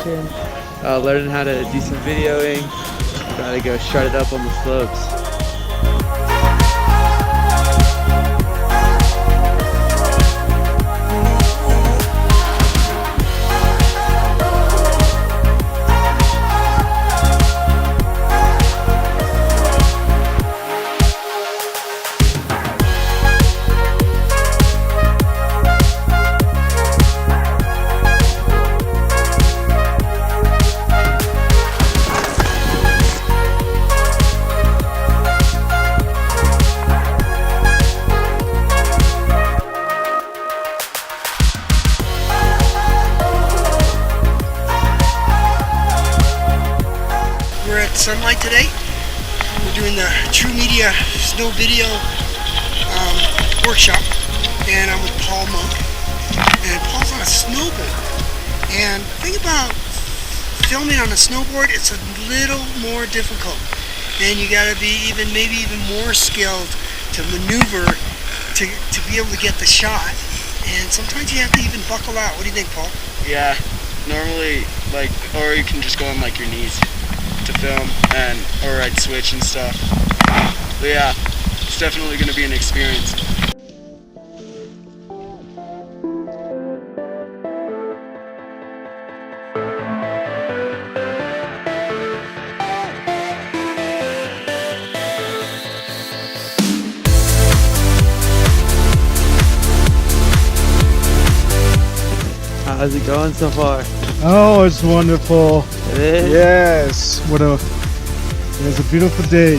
watching, learning how to do some videoing. Gotta go shred it up on the slopes. We're at Sunlight today. We're doing the True Media Snow Video workshop, and I'm with Paul Monk. And Paul's on a snowboard. And the thing about filming on a snowboard, it's a little more difficult, and you got to be maybe even more skilled to maneuver to be able to get the shot. And sometimes you have to even buckle out. What do you think, Paul? Yeah, normally, or you can just go on your knees to film, or I'd switch and stuff. But yeah, it's definitely going to be an experience. How's it going so far? Oh, it's wonderful. It is? Yes. It's a beautiful day.